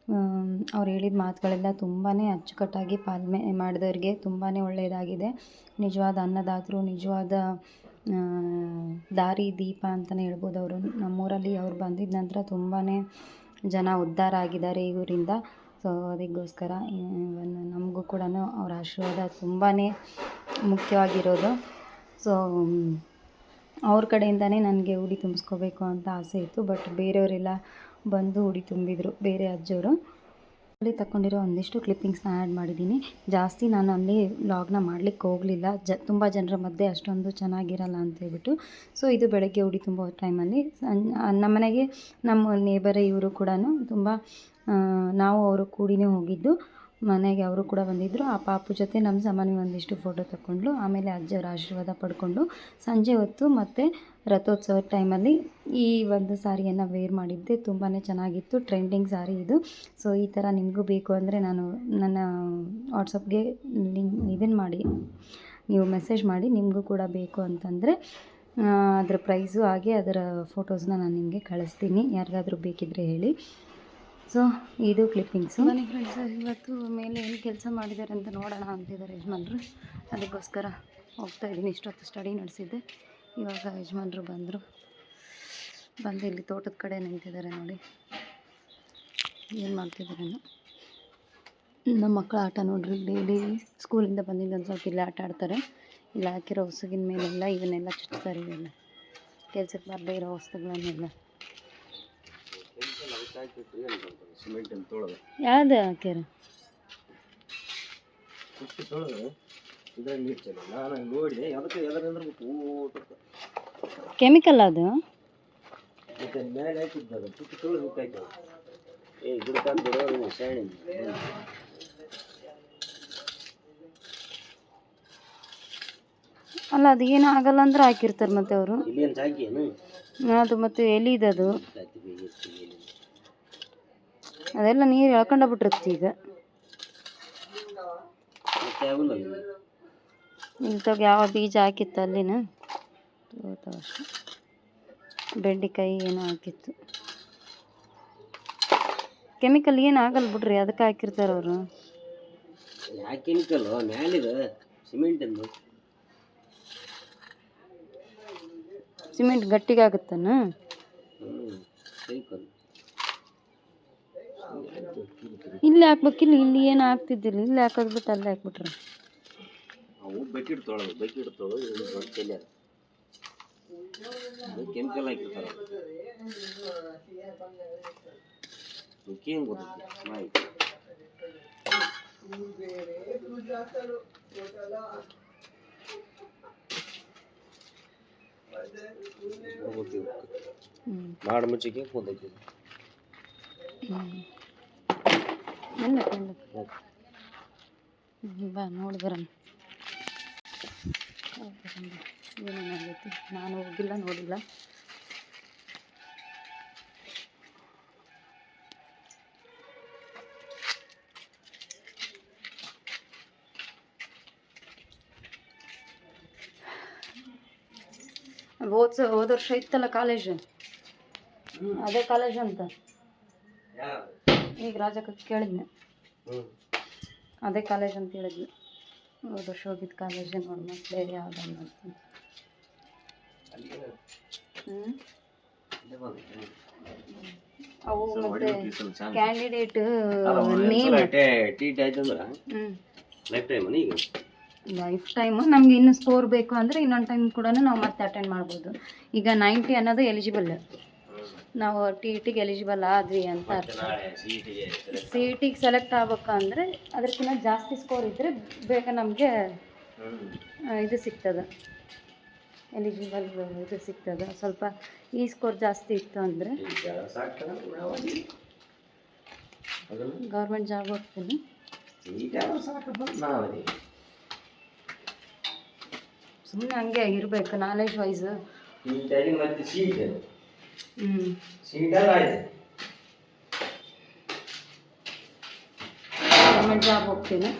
ಅವ್ರು ಹೇಳಿದ ಮಾತುಗಳೆಲ್ಲ ತುಂಬಾ ಅಚ್ಚುಕಟ್ಟಾಗಿ ಪಾಲನೆ ಮಾಡಿದವ್ರಿಗೆ ತುಂಬಾ ಒಳ್ಳೆಯದಾಗಿದೆ. ನಿಜವಾದ ಅನ್ನದಾತರು, ನಿಜವಾದ ದಾರಿ ದೀಪ ಅಂತಲೇ ಹೇಳ್ಬೋದು ಅವರು. ನಮ್ಮೂರಲ್ಲಿ ಅವ್ರು ಬಂದಿದ್ದ ನಂತರ ತುಂಬಾ ಜನ ಉದ್ಧಾರ ಆಗಿದ್ದಾರೆ ಈ ಊರಿಂದ. ಸೊ ಅದಕ್ಕೋಸ್ಕರ ನಮಗೂ ಕೂಡ ಅವ್ರ ಆಶೀರ್ವಾದ ತುಂಬಾ ಮುಖ್ಯವಾಗಿರೋದು. ಸೊ ಅವ್ರ ಕಡೆಯಿಂದನೇ ನನಗೆ ಉಡಿ ತುಂಬಿಸ್ಕೋಬೇಕು ಅಂತ ಆಸೆ ಇತ್ತು. ಬಟ್ ಬೇರೆಯವರೆಲ್ಲ ಬಂದು ಉಡಿ ತುಂಬಿದರು, ಬೇರೆ ಅಜ್ಜವರು. ಅಲ್ಲಿ ತಗೊಂಡಿರೋ ಒಂದಿಷ್ಟು ಕ್ಲಿಪ್ಪಿಂಗ್ಸ್ನ ಆ್ಯಡ್ ಮಾಡಿದ್ದೀನಿ. ಜಾಸ್ತಿ ನಾನು ಅಲ್ಲಿ ವ್ಲಾಗ್ನ ಮಾಡಲಿಕ್ಕೆ ಹೋಗಲಿಲ್ಲ, ತುಂಬ ಜನರ ಮಧ್ಯೆ ಅಷ್ಟೊಂದು ಚೆನ್ನಾಗಿರಲ್ಲ ಅಂತ ಹೇಳ್ಬಿಟ್ಟು. ಸೊ ಇದು ಬೆಳಗ್ಗೆ ಉಡಿ ತುಂಬೋ ಟೈಮಲ್ಲಿ ನಮ್ಮ ಮನೆಗೆ ನಮ್ಮ ನೇಬರೇ ಇವರು ಕೂಡ ತುಂಬ ನಾವು ಅವರು ಕೂಡಿನೇ ಹೋಗಿದ್ದು. ಮನೆಗೆ ಅವರು ಕೂಡ ಬಂದಿದ್ದರು. ಆ ಪಾಪು ಜೊತೆ ನಮ್ಮ ಸಾಮಾನ್ಯ ಒಂದಿಷ್ಟು ಫೋಟೋ ತಗೊಂಡ್ಲು. ಆಮೇಲೆ ಅಜ್ಜಿಯವರ ಆಶೀರ್ವಾದ ಪಡ್ಕೊಂಡು ಸಂಜೆ ಹೊತ್ತು ಮತ್ತು ರಥೋತ್ಸವದ ಟೈಮಲ್ಲಿ ಈ ಒಂದು ಸಾರಿಯನ್ನು ವೇರ್ ಮಾಡಿದ್ದೆ. ತುಂಬಾ ಚೆನ್ನಾಗಿತ್ತು, ಟ್ರೆಂಡಿಂಗ್ ಸಾರಿ ಇದು. ಸೊ ಈ ಥರ ನಿಮಗೂ ಬೇಕು ಅಂದರೆ ನಾನು ನನ್ನ ವಾಟ್ಸಪ್ಗೆ ಇದನ್ನು ಮಾಡಿ, ನೀವು ಮೆಸೇಜ್ ಮಾಡಿ, ನಿಮಗೂ ಕೂಡ ಬೇಕು ಅಂತಂದರೆ ಅದರ ಪ್ರೈಸು ಹಾಗೆ ಅದರ ಫೋಟೋಸ್ನ ನಾನು ನಿಮಗೆ ಕಳಿಸ್ತೀನಿ, ಯಾರಿಗಾದರೂ ಬೇಕಿದ್ದರೆ ಹೇಳಿ. ಸೊ ಇದು ಕ್ಲಿಪ್ಪಿಂಗ್ಸು. ಬನ್ನಿ ಫ್ರೆಂಡ್ಸ್, ಇವತ್ತು ಮೇಲೆ ಏನು ಕೆಲಸ ಮಾಡಿದ್ದಾರೆ ಅಂತ ನೋಡೋಣ ಅಂತಿದ್ದಾರೆ ಯಜಮಾನ್ರು. ಅದಕ್ಕೋಸ್ಕರ ಹೋಗ್ತಾಯಿದ್ದೀನಿ. ಇಷ್ಟೊತ್ತು ಸ್ಟಡಿ ನಡೆಸಿದ್ದೆ. ಇವಾಗ ಯಜಮಾನ್ರು ಬಂದು ಇಲ್ಲಿ ತೋಟದ ಕಡೆ ನಿಂತಿದ್ದಾರೆ ನೋಡಿ, ಏನು ಮಾಡ್ತಿದ್ದಾರೆ. ನಮ್ಮ ಮಕ್ಕಳ ಆಟ ನೋಡ್ರಿ, ಡೈಲಿ ಸ್ಕೂಲಿಂದ ಬಂದಿದ್ದು ಒಂದು ಸ್ವಲ್ಪ ಇಲ್ಲಿ ಆಟ ಆಡ್ತಾರೆ. ಇಲ್ಲಿ ಹಾಕಿರೋ ಹೊಸಗಿನ ಮೇಲೆಲ್ಲ ಇವನ್ನೆಲ್ಲ ಚುಚ್ತಾರೆ, ಇವೆಲ್ಲ ಕೆಲ್ಸಕ್ಕೆ ಬರದೇ ಇರೋ ವಸ್ತುಗಳನ್ನೆಲ್ಲ. ಯಾವ್ದು ಹಾಕ್ಯಾರ? ಕೆಮಿಕಲ್ ಅದು. ಅಲ್ಲ ಅದು ಏನು ಆಗಲ್ಲ ಅಂದ್ರೆ ಹಾಕಿರ್ತಾರೆ ಮತ್ತೆ ಅವರು. ಅದು ಮತ್ತೆ ಎಲಿದದು ಅದೆಲ್ಲ ನೀರು ಎಳ್ಕೊಂಡ ಬಿಟ್ಟಿರುತ್ತೆ ಈಗ. ಇಂಥಾಗ ಯಾವ ಬೀಜ ಹಾಕಿತ್ತು ಅಲ್ಲಿನ ಅಷ್ಟೆ. ಬೆಂಡೆಕಾಯಿ ಏನೋ ಹಾಕಿತ್ತು. ಕೆಮಿಕಲ್ ಏನು ಆಗಲ್ಲ ಬಿಡ್ರಿ, ಅದಕ್ಕೆ ಹಾಕಿರ್ತಾರೆ ಅವರು. ಸಿಮೆಂಟ್ ಗಟ್ಟಿಗಾಗುತ್ತಾನ? ಇಲ್ಲಿ ಹಾಕ್ಬೇಕಿಲ್ಲ, ಇಲ್ಲಿ ಏನು ಹಾಕ್ತಿದ್ದಿಲ್ಲ, ಇಲ್ಲಿ ಹಾಕೋದು ಬಿಟ್ಟು ಅಲ್ಲಿ ಹಾಕ್ಬಿಟ್ರೆ. ಕೆಮಿಕಲ್ ಹಾಕಿರ್ತಾರ. ಮಾಡ ಮುಚ್ಚಿಗೆ ಹೋದೈತಿ. ಬಾ ನೋಡಿದ್ರ ಏನೇನಾಗೈತಿ. ನಾನು ಹೋಗಿಲ್ಲ, ನೋಡಿಲ್ಲ. ಹೋದ ವರ್ಷ ಇತ್ತಲ್ಲ ಕಾಲೇಜು, ಅದೇ ಕಾಲೇಜ್ ಅಂತ ಈಗ ರಾಜಕ್ಕೆ ಕೇಳಿದ್ನೆ. ಅದೇ ಕಾಲೇಜ್ ಅಂತ ಹೇಳಿದ್ವಿ. ಹೋದ ವರ್ಷ ಹೋಗಿದ್ದು ಕಾಲೇಜ್ ನೋಡಿ, ಮತ್ತೆ ಬೇರೆ ಯಾವುದಲ್ಲ ಅಂತ. ಅವು ಮತ್ತೆ ಕ್ಯಾಂಡಿಡೇಟ್ ನೇಮ್ ಲೈಫ್ ಟೈಮ್. ನಮ್ಗೆ ಇನ್ನು ಸ್ಕೋರ್ ಬೇಕು ಅಂದರೆ ಇನ್ನೊಂದು ಟೈಮ್ ಕೂಡ ನಾವು ಮತ್ತೆ ಅಟೆಂಡ್ ಮಾಡ್ಬೋದು. ಈಗ 90 ಅನ್ನೋದು ಎಲಿಜಿಬಲ್, ನಾವು TETಗೆ ಎಲಿಜಿಬಲ್ ಆದ್ವಿ ಅಂತ ಅರ್ಥ. CETಗೆ ಸೆಲೆಕ್ಟ್ ಆಗ್ಬೇಕಂದ್ರೆ ಅದಕ್ಕಿಂತ ಜಾಸ್ತಿ ಸ್ಕೋರ್ ಇದ್ದರೆ ಬೇಗ ನಮಗೆ ಇದು ಸಿಗ್ತದೆ, ಎಲಿಜಿಬಲ್ ಇದು ಸಿಗ್ತದೆ. ಸ್ವಲ್ಪ ಈ ಸ್ಕೋರ್ ಜಾಸ್ತಿ ಇತ್ತು ಅಂದರೆ ಗೌರ್ಮೆಂಟ್ ಜಾಬ್ ಹೋಗ್ತೀನಿ. ಸುಮ್ಮನೆ ಹಂಗೆ ಇರಬೇಕು, ನಾಲೆಜ್ ವೈಸ್. ಗೌರ್ಮೆಂಟ್ ಜಾಬ್ ಹೋಗ್ತೀನಿ.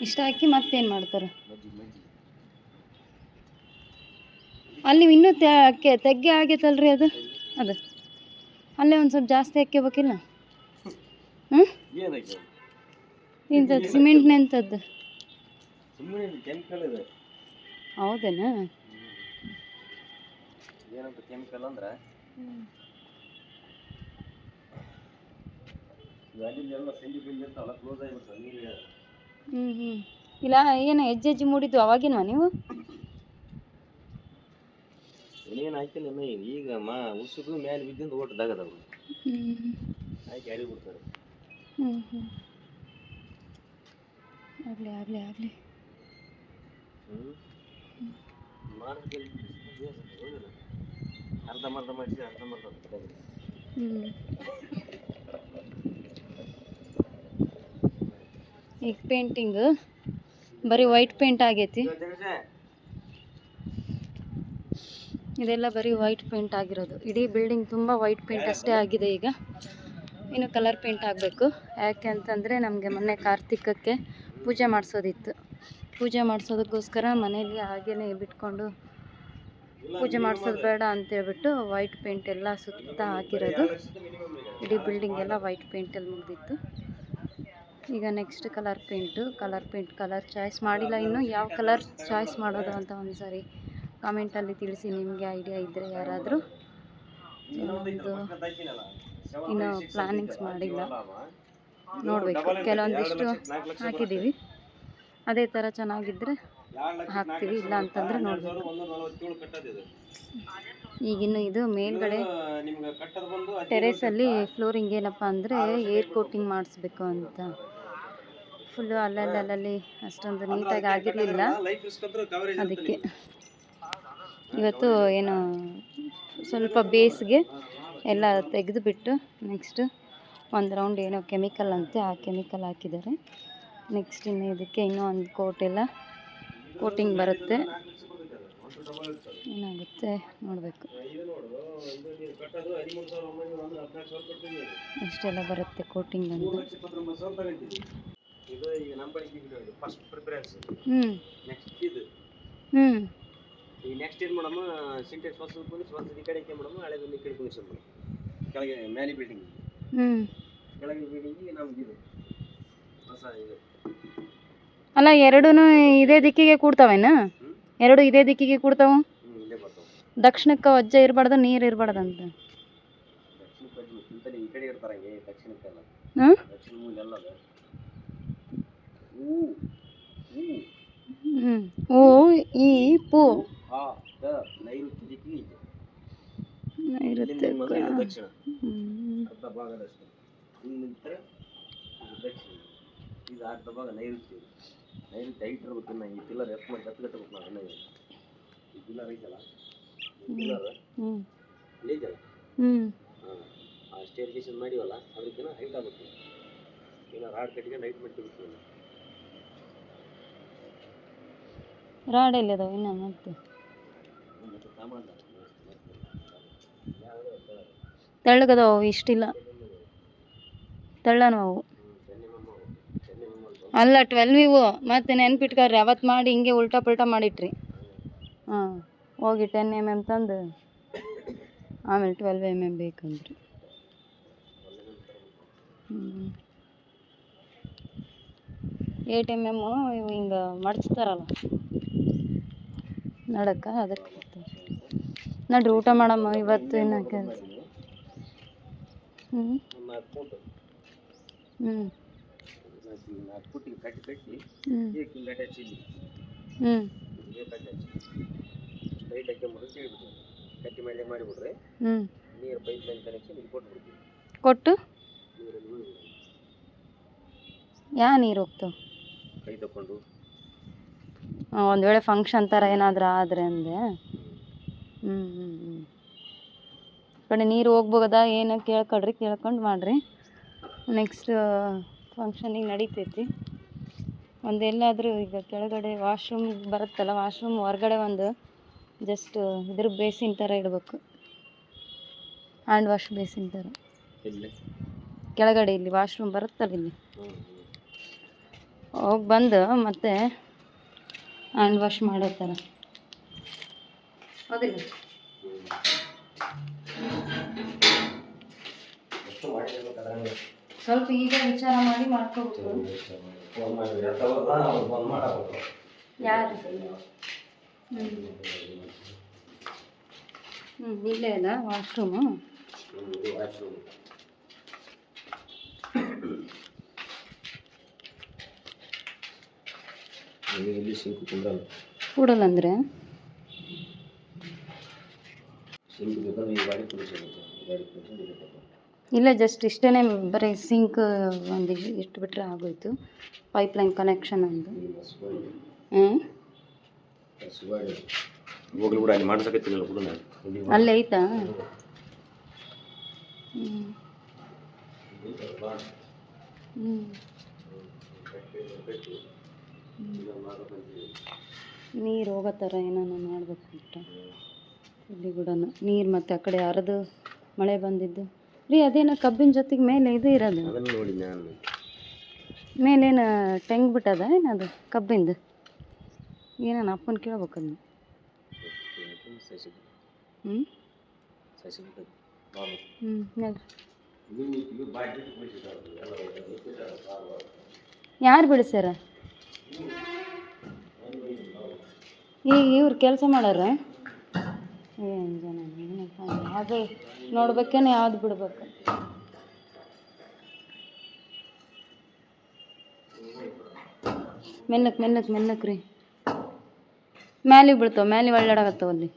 ಇಷ್ಟ ಹಾಕಿ ಮತ್ತೇನು ಮಾಡ್ತಾರೆ ಅಲ್ಲಿ? ಇನ್ನೂ ತೆಗ್ಗೆ ಆಗೈತಲ್ರಿ ಅದು ಅಲ್ಲೇ ಒಂದು ಸ್ವಲ್ಪ ಜಾಸ್ತಿ ಹಾಕ್ಕೋಬೇಕಿಲ್ಲ? ಇಂಥದ್ದು ಸಿಮೆಂಟ್ನ ಎಂಥದ್ದು? ಹೌದೇನಾ? ಅಲ್ಲಿಂದೆಲ್ಲ ಸಂಜೆ ಬಂದು ಇರ್ತಾವಲ್ಲ ಕ್ಲೋಸ್ ಆಗಿಬಿಡ್ತಾವೆ ನೀರು. ಹ್ಞೂ ಇಲ್ಲ ಏನು ಹೆಜ್ಜೆ ಮೂಡಿದ್ದು ಅವಾಗಿನವಾ ನೀವು? ಏನೇನು ಹಾಕಿಲ್ಲ ಈಗ ಉಸುಕು ಮೇಲೆ ಬಿದ್ದಿಂದ ಓಟದಾಗದವು ಹಾಕಿ ಅಡಿ ಬಿಡ್ತಾರೆ. ಆಗಲಿ ಆಗಲಿ ಆಗಲಿ. ಅರ್ಧಂಬರ್ಧ ಮಾಡಿಸಿ ಅರ್ಧಂಬರ್ಧ. ಈಗ ಪೇಂಟಿಂಗ್ ಬರೀ ವೈಟ್ ಪೇಂಟ್ ಆಗೈತಿ. ಇದೆಲ್ಲ ಬರೀ ವೈಟ್ ಪೇಂಟ್ ಆಗಿರೋದು. ಇಡೀ ಬಿಲ್ಡಿಂಗ್ ತುಂಬ ವೈಟ್ ಪೇಂಟ್ ಅಷ್ಟೇ ಆಗಿದೆ. ಈಗ ಇನ್ನು ಕಲರ್ ಪೇಂಟ್ ಆಗಬೇಕು. ಯಾಕೆ ಅಂತಂದರೆ ನಮಗೆ ಮೊನ್ನೆ ಕಾರ್ತಿಕಕ್ಕೆ ಪೂಜೆ ಮಾಡಿಸೋದಿತ್ತು. ಪೂಜೆ ಮಾಡಿಸೋದಕ್ಕೋಸ್ಕರ ಮನೇಲಿ ಹಾಗೇ ಬಿಟ್ಕೊಂಡು ಪೂಜೆ ಮಾಡಿಸೋದು ಬೇಡ ಅಂತೇಳ್ಬಿಟ್ಟು ವೈಟ್ ಪೇಂಟ್ ಎಲ್ಲ ಸುತ್ತ ಹಾಕಿರೋದು. ಇಡೀ ಬಿಲ್ಡಿಂಗ್ ಎಲ್ಲ ವೈಟ್ ಪೇಂಟಲ್ಲಿ ಮುಗಿದಿತ್ತು. ಈಗ ನೆಕ್ಸ್ಟ್ ಕಲರ್ ಕಲರ್ ಚಾಯ್ಸ್ ಮಾಡಿಲ್ಲ ಇನ್ನು. ಯಾವ ಕಲರ್ ಚಾಯ್ಸ್ ಮಾಡೋದು ಅಂತ ಒಂದು ಸಾರಿ ಕಾಮೆಂಟಲ್ಲಿ ತಿಳಿಸಿ. ನಿಮಗೆ ಐಡಿಯಾ ಇದ್ದರೆ ಯಾರಾದರೂ. ಇನ್ನು ಪ್ಲಾನಿಂಗ್ಸ್ ಮಾಡಿಲ್ಲ, ನೋಡಬೇಕು. ಕೆಲವೊಂದಿಷ್ಟು ಹಾಕಿದ್ದೀವಿ, ಅದೇ ಥರ ಚೆನ್ನಾಗಿದ್ದರೆ ಹಾಕ್ತೀವಿ, ಇಲ್ಲ ಅಂತಂದರೆ ನೋಡಬೇಕು. ಈಗಿನ್ನು ಇದು ಮೇಲ್ಗಡೆ ಟೆರೇಸಲ್ಲಿ ಫ್ಲೋರಿಂಗ್ ಏನಪ್ಪ ಅಂದರೆ ಏರ್ ಕೋಟಿಂಗ್ ಮಾಡಿಸ್ಬೇಕು ಅಂತ. ಫುಲ್ಲು ಅಲ್ಲಲ್ಲಿ ಅಷ್ಟೊಂದು ನೀಟಾಗಿ ಆಗಿರಲಿಲ್ಲ. ಅದಕ್ಕೆ ಇವತ್ತು ಏನು ಸ್ವಲ್ಪ ಬೇಸ್ಗೆ ಎಲ್ಲ ತೆಗೆದುಬಿಟ್ಟು ನೆಕ್ಸ್ಟ್ ಒಂದು ರೌಂಡ್ ಏನೋ ಕೆಮಿಕಲ್ ಅಂತೆ, ಆ ಕೆಮಿಕಲ್ ಹಾಕಿದ್ದಾರೆ. ನೆಕ್ಸ್ಟ್ ಇನ್ನು ಇದಕ್ಕೆ ಇನ್ನೂ ಒಂದು ಕೋಟಿಂಗ್ ಬರುತ್ತೆ. ಏನಾಗುತ್ತೆ ನೋಡಬೇಕು. ಇಷ್ಟೆಲ್ಲ ಬರುತ್ತೆ ಕೋಟಿಂಗ್ ಅಂತ. ಈ ನೆಕ್ಸ್ಟ್ ಏನು ಮಾಡಮ್ಮ, ಸಿಂಟೆಕ್ಸ್ ಹೊಸ ಈ ಕಡೆ ಮಾಡಮ್ಮ, ಹಳೆದನ್ನು ಈ ಕಡೆ ಕುಣಿಸೋದು ಮೇಡಮ್. ಕೆಳಗೆ ಮೇಲೆ ಬಿಲ್ಡಿಂಗ್, ಕೆಳಗೆ ಬಿಲ್ಡಿಂಗಿಗೆ ನಮ್ಗೆ ಇದು ಹೊಸ ಇದು ಅಲ್ಲ. ಎರಡೂ ಇದೇ ದಿಕ್ಕಿಗೆ ಕೂಡ್ತಾವೇನ? ಎರಡು ಇದೇ ದಿಕ್ಕಿಗೆ ಕೂಡ್ತಾವ. ಇಲ್ಲೇ ಬರ್ತಾವೆ. ದಕ್ಷಿಣಕ್ಕೆ ವಜ್ಜೆ ಇರಬಾರ್ದು, ನೀರು ಇರಬಾರ್ದಂತ. ದಕ್ಷಿಣಕ್ಕೆ ಈ ಕಡೆ ಇರ್ತಾರೆ ಹಂಗೆ, ದಕ್ಷಿಣಕ್ಕೆಲ್ಲ ದಕ್ಷಿಣ ಮೂಲ ಎಲ್ಲ ಅದು. ಓ ಈ ಪೂ ನೈಋತ್ಯ ದಿಕ್ಕಿಗೆ ಇದೆ. ನೈಋತ್ಯ ದಕ್ಷಿಣ ಅರ್ಧ ಭಾಗದಷ್ಟು ಇಲ್ಲಿ ನಿಂತರೆ ದಕ್ಷಿಣ, ಇದು ಅರ್ಧ ಭಾಗ ನೈಋತ್ಯ. ನೈಋತ್ಯ ಹೈಟ್ ಇರ್ಬೇಕು. ಇನ್ನು ಈ ಪಿಲ್ಲರ್ ಎತ್ತು ಮಾಡಿ ಕಟ್ಟಬೇಕು ನಾವು. ಇನ್ನು ಈ ಪಿಲ್ಲರ್ ಐತಲ್ಲ, ಪಿಲ್ಲರ್ ಐತಲ್ಲ, ಆ ಸ್ಟೇರ್ಕೇಷನ್ ಮಾಡಿವಲ್ಲ, ಅದಕ್ಕಿಂತ ಹೈಟ್ ಆಗುತ್ತೆ. ಇನ್ನು ರಾಡ್ ಕಟ್ಟಿಗೆ ಹೈಟ್ ಮಾಡ್ತಿರ್ತೀವಿ. ರಾಡ್ ಎಲ್ಲಿ ಅದಾವ ಇನ್ನು? ಮತ್ತೆ ತೆಳ್ಳಗದಾವು, ಇಷ್ಟಿಲ್ಲ ತೆಳ್ಳನು ಅವು. ಅಲ್ಲ 12 ಇವು. ಮತ್ತೆ ನೆನ್ಪಿಟ್ಕೊಳ್ರಿ, ಅವತ್ತು ಮಾಡಿ ಹಿಂಗೆ ಉಲ್ಟಾ ಪಲ್ಟಾ ಮಾಡಿಟ್ರಿ. ಹೋಗಿ 10 mm ತಂದು ಆಮೇಲೆ 12 mm ಬೇಕಂದ್ರಿ. 8 mm ಇವು ಹಿಂಗೆ ಮಡಚ್ತಾರಲ್ಲ ನಡಕ, ಅದಕ್ಕೆ ನಡ್ರಿ ಊಟ ಮಾಡಮ್ಮ ಇವತ್ತು. ಇನ್ನು ಕೆಲಸ ಕೊಟ್ಟು ಯಾ ನೀರು ಹೋಗ್ತಾವ? ಒಂದು ವೇಳೆ ಫಂಕ್ಷನ್ ಥರ ಏನಾದರೂ ಆದರೆ ಅಂದೆ. ಕಡೆ ನೀರು ಹೋಗ್ಬೋದಾ ಏನು ಕೇಳ್ಕೊಂಡು ಮಾಡಿರಿ. ನೆಕ್ಸ್ಟ್ ಫಂಕ್ಷನಿಗೆ ನಡೀತೈತಿ. ಒಂದೆಲ್ಲಾದರೂ ಈಗ ಕೆಳಗಡೆ ವಾಶ್ರೂಮ್ ಬರುತ್ತಲ್ಲ, ವಾಶ್ರೂಮ್ ಹೊರಗಡೆ ಒಂದು ಜಸ್ಟ್ ಇದ್ರ ಬೇಸಿನ್ ಥರ ಇಡಬೇಕು. ಹ್ಯಾಂಡ್ ವಾಶ್ ಬೇಸಿನ್ ಥರ ಕೆಳಗಡೆ ಇಲ್ಲಿ ವಾಶ್ರೂಮ್ ಬರುತ್ತಲ್ಲ, ಇಲ್ಲಿ ಹೋಗಿ ಬಂದು ಮತ್ತೆ ಹ್ಯಾಂಡ್ ವಾಶ್ ಮಾಡೋ ಥರ. ಹೌದಿಲ್ಲ? ಸ್ವಲ್ಪ ಈಗ ವಿಚಾರ ಮಾಡಿ ಮಾಡ್ಕೋಬೇಕು. ಯಾರು? ಇಲ್ಲೇ ಅಲ್ಲ ವಾಶ್ರೂಮು. ಇಲ್ಲಿ ಸಿಂಕ್ ಕುಂದ್ರಲ್ಲ. ಕೂಡಲ್ಲ ಅಂದರೆ ಸಿಂಕ್ ಬೇಕಾದ್ರೆ ಈ ಗಾಡಿ ಕುಡಿಸಬೇಕು. ಗಾಡಿ ಕುಡಿಸಿ ಇಲ್ಲ, ಜಸ್ಟ್ ಇಷ್ಟೇ, ಬರೀ ಸಿಂಕ್ ಒಂದು ಇಷ್ಟು ಬಿಟ್ಟರೆ ಆಗೋಯ್ತು. ಪೈಪ್ಲೈನ್ ಕನೆಕ್ಷನ್ ಒಂದು. ಹೋಗ್ಲಿ ಬಿಡ, ಅಲ್ಲಿ ಮಾಡ್ಸಕತ್ತೀನಲ್ಲ ಬಿಡು ನಾನು. ಅಲ್ಲೇ ಐತಾ? ನೀರು ಹೋಗೋ ಥರ ಏನಾನ ಮಾಡ್ಬೇಕು ಬಿಟ್ಟ ಇಲ್ಲಿ ಕೂಡ ನೀರು. ಮತ್ತು ಆ ಕಡೆ ಹರಿದು ಮಳೆ ಬಂದಿದ್ದು ರೀ, ಅದೇನೋ ಕಬ್ಬಿನ ಜೊತೆಗೆ ಮೇಲೆ ಇದು ಇರೋದು. ಅದನ್ನು ನೋಡಿ ನಾನು ಮೇಲೇನು ಟೆಂಗ್ ಬಿಟ್ಟದ ಏನದು ಕಬ್ಬಿಂದು? ಏನಾನ ಅಪ್ಪನ ಕೇಳ್ಬೇಕದನ್ನ. ಯಾರು ಬಿಡಿಸ್ಯಾರ ಈಗ? ಇವ್ರು ಕೆಲಸ ಮಾಡೋರ ಏನು ಜನ? ಅದು ನೋಡ್ಬೇಕೇನೆ ಯಾವ್ದು ಬಿಡ್ಬೇಕು. ಮೆಲ್ಲಕ್ಕೆ ಮೆಲ್ಲಕ್ಕೆ ಮೆಲ್ಲಕ್ಕೆ ರೀ, ಮ್ಯಾಲೆ ಬೀಳ್ತಾವ, ಮ್ಯಾಲೆ ಒಳ್ಳಾಡಕತ್ತಾವ ಅಲ್ಲಿ.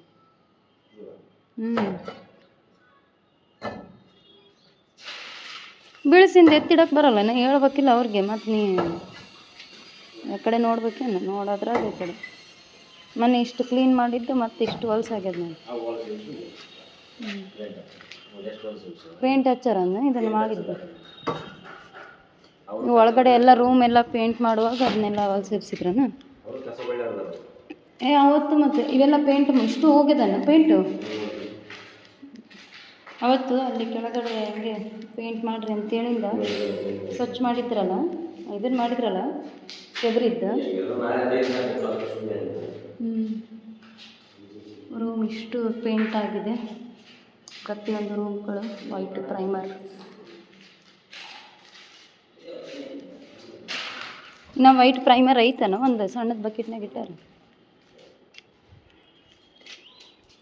ಬೀಳ್ಸಿಂದ ಎತ್ತಿಡಕ್ಕೆ ಬರಲ್ಲ, ನಾ ಹೇಳ್ಬೇಕಿಲ್ಲ ಅವ್ರಿಗೆ. ಮತ್ತು ನೀ ಆ ಕಡೆ ನೋಡ್ಬೇಕೇನು? ನೋಡೋದ್ರ ಅದೇ ಕಡೆ ಮೊನ್ನೆ ಇಷ್ಟು ಕ್ಲೀನ್ ಮಾಡಿದ್ದು ಮತ್ತೆ ಇಷ್ಟು ಹೊಲ್ಸಾಗ್ಯದ ನೋಡಿ. ಪೇಂಟ್ ಹಚ್ಚಾರ ಇದನ್ನು ಮಾಡಿದ್ದು. ಒಳಗಡೆ ಎಲ್ಲ ರೂಮ್ ಎಲ್ಲ ಪೇಂಟ್ ಮಾಡುವಾಗ ಅದನ್ನೆಲ್ಲ ಹೊಲ್ಸಿಪ್ಸಿದ್ರನ? ಅವತ್ತು ಮತ್ತೆ ಇವೆಲ್ಲ ಪೇಂಟ್ ಇಷ್ಟು ಹೋಗ್ಯದನ್ನ ಪೇಂಟು ಅವತ್ತು ಅಲ್ಲಿ ಕೆಳಗಡೆ ಹಂಗೆ ಪೇಂಟ್ ಮಾಡಿರಿ ಅಂತೇಳಿಂದ ಸ್ವಚ್ಛ ಮಾಡಿದ್ರಲ್ಲ, ಇದನ್ನು ಮಾಡಿದ್ರಲ್ಲ ಕೆಬ್ರಿದ್ದು. ರೂಮ್ ಇಷ್ಟು ಪೇಂಟ್ ಆಗಿದೆ, ಪ್ರತಿಯೊಂದು ರೂಮ್ಗಳು ವೈಟ್ ಪ್ರೈಮರ್. ಇನ್ನು ವೈಟ್ ಪ್ರೈಮರ್ ಐತನ ಒಂದು ಸಣ್ಣದ ಬಕೆಟ್ನಾಗ ಇಟ್ಟಾರ.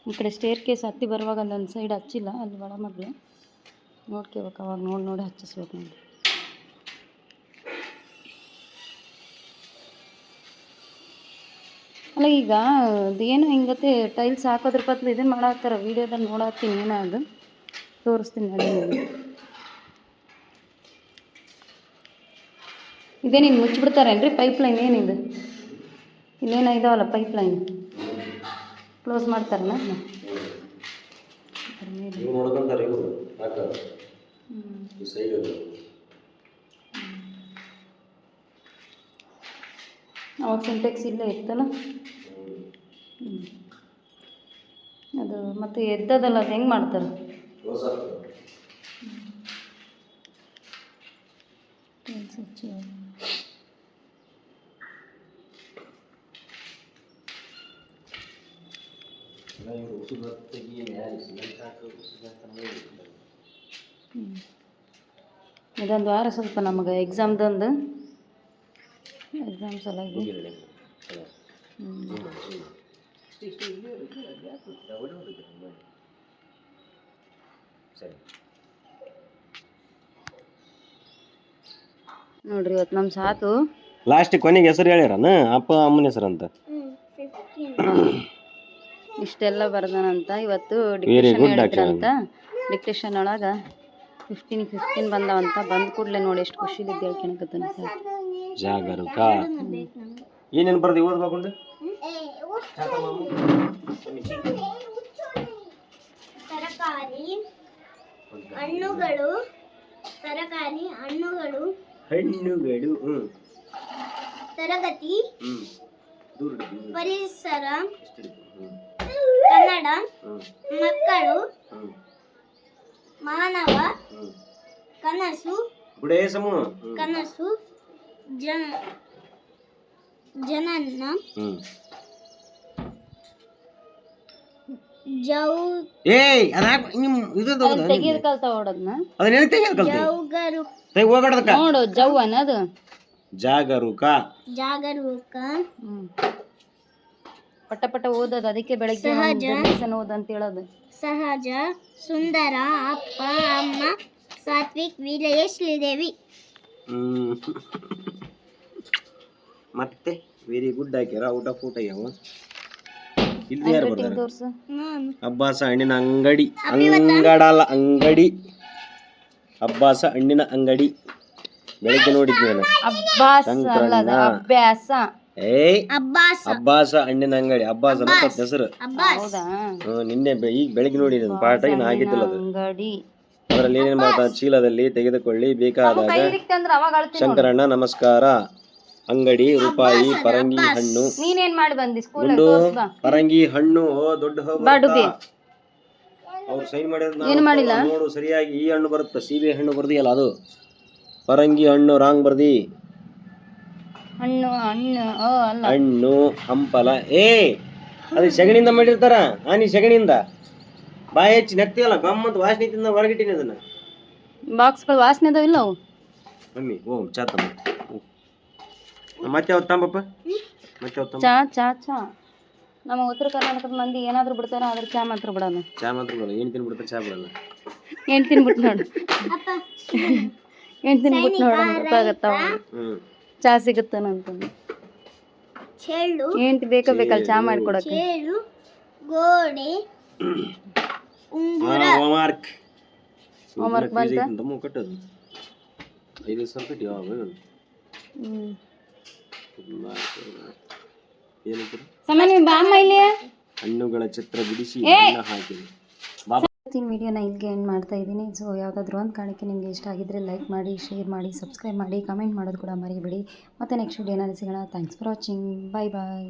ಈ ಕಡೆ ಸ್ಟೇರ್ ಕೇಸ್ ಹತ್ತಿ ಬರುವಾಗ ಅಲ್ಲೊಂದು ಸೈಡ್ ಹಚ್ಚಿಲ್ಲ, ಅಲ್ಲಿ ಒಳ ಮಗಳು ನೋಡ್ಕೋಬೇಕು, ಅವಾಗ ನೋಡಿ ನೋಡಿ ಹಚ್ಚಿಸ್ಬೇಕು ನೋಡಿ. ಅಲ್ಲ ಈಗ ಅದೇನು ಹಿಂಗತ್ತೆ ಟೈಲ್ಸ್ ಹಾಕೋದ್ರ ಬದಲು ಇದನ್ನು ಮಾಡಾಕ್ತಾರ. ವೀಡಿಯೋದಲ್ಲಿ ನೋಡತ್ತೀನಿ, ಏನಾದ್ರು ತೋರಿಸ್ತೀನಿ ನೋಡಿ. ಇದೇ ನೀನು ಮುಚ್ಚಿಬಿಡ್ತಾರೇನ್ರಿ ಪೈಪ್ಲೈನ್? ಏನಿದು ಇಲ್ಲೇನೋ ಇದಾವಲ್ಲ ಪೈಪ್ಲೈನ್, ಕ್ಲೋಸ್ ಮಾಡ್ತಾರಲ್ಲ ಅದನ್ನ. ಅವಾಗ ಸಿಂಟೆಕ್ಸ್ ಇಲ್ಲೇ ಇತ್ತಲ್ಲ ಅದು. ಮತ್ತು ಎದ್ದದಲ್ಲ, ಅದು ಹೆಂಗೆ ಮಾಡ್ತಾರೆ? ಇದೊಂದು ವಾರ ಸ್ವಲ್ಪ ನಮಗೆ ಎಕ್ಸಾಮ್ದೊಂದು ಎಕ್ಸಾಮ್ ಸಲಾಗಿ ನೋಡ್ರಿ ಇವತ್ತು ನಮ್ಮ ಸಾತು ಲಾಸ್ಟ್ ಕೊನೆಗೆ ಹೆಸರು ಹೇಳ್ಯಾರನ ಅಪ್ಪ ಅಮ್ಮನ ಹೆಸರು ಅಂತ. ಇಷ್ಟೆಲ್ಲ ಬರ್ದಾನಂತ ಇವತ್ತು. ಡಿಕ್ಟೇಷನ್ ಹೇಳಿದ್ರಂತ. ಡಿಕ್ಟೇಷನ್ ಒಳಗೆ 15 ಬಂದವಂತ. ಬಂದ ಕೂಡಲೇ ನೋಡಿ ಎಷ್ಟು ಖುಷಿಲಿದ್ದು ಹೇಳ್ಕೊಳಕತ್ತಾನ ಸರ್. ಜಾಗರೂಕ ಏನೇನು ಬರ್ದು ಓದ್ಬೇಕುಂಡು? ತರಕಾರಿ ಹಣ್ಣುಗಳು ತರಗತಿ ಪರಿಸರ ಕನ್ನಡ ಮಕ್ಕಳು ಮಾನವ ಕನಸು ಜನನ ತೆಗಿಯೋದು ಕಲ್ತಾವ ಓಡೋದ್ನ ನೋಡು. ಜವ್ ಅನ್ನೋದು ಜಾಗರೂಕ. ಪಟ ಪಟ ಓದೋದು, ಅದಕ್ಕೆ ಬೆಳಗ್ಗೆ ಓದ್ ಅಂತ ಹೇಳೋದು. ಸಹಜ, ಸುಂದರ, ಅಪ್ಪ ಅಮ್ಮ, ಸಾತ್ವಿಕ್, ವೀರಯ್ಯ, ಶ್ರೀದೇವಿ. ಮತ್ತೆ ವೆರಿ ಗುಡ್ ಹಾಕ್ಯಾರ ಔಟ್ ಆಫ್ ಔಟ್ ಆಗ್ಯಾವ. ಇಲ್ಲಿ ಯಾರು ಬರ್ತಾರೆ? ತೋರ್ಸು. ಅಬ್ಬಾಸ ಹಣ್ಣಿನ ಅಂಗಡಿ, ಅಂಗಡಲ್ಲ ಅಂಗಡಿ, ಅಬ್ಬಾಸ ಹಣ್ಣಿನ ಅಂಗಡಿ. ಬೆಳಿಗ್ಗೆ ನೋಡಿದ್ವಿ ನಾನು. ಅಬ್ಬಾಸ್ ಅಲ್ಲದ ಅಭ್ಯಾಸ. ಏಯ್ ಅಬ್ಬಾಸ್ ಅಬ್ಬಾಸ ಹಣ್ಣಿನ ಅಂಗಡಿ, ಅಬ್ಬಾಸ ಅಂತ ಹೆಸರು. ಅಬ್ಬಾಸ್ ಹೌದಾ? ನಿನ್ನೆ ಈಗ ಬೆಳಿಗ್ಗೆ ನೋಡಿದ್ದೀನಿ ಪಾಠ, ಇನ್ನು ಆಗಿದ್ದಿಲ್ಲ ಅದು. ಅಂಗಡಿ ಅದರಲ್ಲಿ ಏನೇನು ಮಾಡ್ತಾರೆ, ಚೀಲದಲ್ಲಿ ತೆಗೆದುಕೊಳ್ಳಿ ಬೇಕಾದಾಗ. ಕೈ ಹಿಡಿಕ್ತೆ ಅಂದ್ರೆ ಅವಾಗ ಅಳ್ತೀನಿ. ಶಂಕರಣ್ಣ ನಮಸ್ಕಾರ. ಅಂಗಡಿ ರೂಪಾಯಿ ಪರಂಗಿ ಹಣ್ಣು. ನೀನೇನ್ ಮಾಡಿ ಬಂದಿ ಸ್ಕೂಲ್ ಗುಂಡು ತೋರ್ಸ್ಬಾ. ಪರಂಗಿ ಹಣ್ಣು ದೊಡ್ಡ ಬಾಡುಬಿ ಅವ್ರು ಸೈನ್ ಮಾಡಿರೋದು ಏನು ಮಾಡಿಲ್ಲ? ನೋಡು ಸರಿಯಾಗಿ. ಈ ಹಣ್ಣು ಬರುತ್ತೆ, ಸೀಬೆ ಹಣ್ಣು ಬರ್ದಿಯಲ್ಲ ಅದು ಪರಂಗಿ ಹಣ್ಣು, ರಾಂಗ್ ಬರ್ದಿ. ಹಣ್ಣು ಹಣ್ಣು ಅಲ್ಲ ಹಣ್ಣು ಹಂಪಲ. ಅದು ಸೆಗಣಿಯಿಂದ ಮಾಡಿರ್ತಾರ. ನೀ ಸೆಗಣಿಯಿಂದ ಬಾಯಿ ಹೆಚ್ಚಿ ನಗ್ತೀಯಲ್ಲ, ಗಮ್ಮತ್ ವಾಸನೆ ತಿಂದ ಹೊರಗಿಟ್ಟಿನಿ ಅದನ್ನ. ಬಾಕ್ಸ್ಗಳು ವಾಸನೆ ಅದಾವ ಇಲ್ಲ ಅವು? ಮಮ್ಮಿ ಓ ಚಾ ತಮ್ಮ. ಮತ್ತೆ ಯಾವ್ದು ತಂಬಪ್ಪ? ಮತ್ತೆ ಯಾವ್ದು ತಂಬ? ಚಾ ಚಾ ಚಾ ನಮ್ಮ ಉತ್ತರ ಕರ್ನಾಟಕದ ಮಂದಿ ಏನಾದ್ರು ಬಿಡ್ತಾರ, ಆದ್ರೆ ಚಾ ಮಾತ್ರ ಬಿಡಲ್ಲ. ಚಾ ಮಾತ್ರ ಬರಲ್ಲ, ಏನು ತಿನ್ಬಿಡ್ತಾರೆ, ಚಾ ಬರಲ್ಲ. ಏನ್ ತಿನ್ಬಿಟ್ಟು ನೋಡು, ಏನ್ ತಿನ್ಬಿಟ್ಟು ನೋಡು ಗೊತ್ತಾಗತ್ತಾವ. ಚಾ ಸಿಗುತ್ತಾನಂತಂದು ಚೆಳ್ಳು ಏನ್ ಬೇಕಲ್ಲ ಚಾ ಮಾಡ್ಕೊಡಕ್ಕೆ. ಚೇಳು ಗೋಡೆ ಉಂಗುರ ಹೋಮ್ವರ್ಕ್ ಹೋಮ್ವರ್ಕ್ ಬಂತ. ಕಟ್ಟೋದು 5,000 ಕಟ್ಟಿ ಯಾವಾಗ ಏನಂತಾರೆ, ಸಾಮಾನ್ಯ ಬಾಮ್ಮ ಇಲ್ಲಿ ಹಣ್ಣುಗಳ ಚಿತ್ರ ಬಿಡಿಸಿ ಬಣ್ಣ ಹಾಕಿದೆ. ಇವತ್ತಿನ ವಿಡಿಯೋನ ಇಲ್ಲಿಗೆ ಎಂಡ್ ಮಾಡ್ತಾ ಇದ್ದೀನಿ. ಸೊ ಯಾವುದಾದ್ರೂ ಒಂದು ಕಾರಣಕ್ಕೆ ನಿಮಗೆ ಇಷ್ಟ ಆಗಿದ್ದರೆ ಲೈಕ್ ಮಾಡಿ, ಶೇರ್ ಮಾಡಿ, ಸಬ್ಸ್ಕ್ರೈಬ್ ಮಾಡಿ, ಕಮೆಂಟ್ ಮಾಡೋದು ಕೂಡ ಮರಿಬೇಡಿ. ಮತ್ತೆ ನೆಕ್ಸ್ಟ್ ವಿಡಿಯೋನಲ್ಲಿ ಸಿಗೋಣ. Thanks for watching. Bye bye.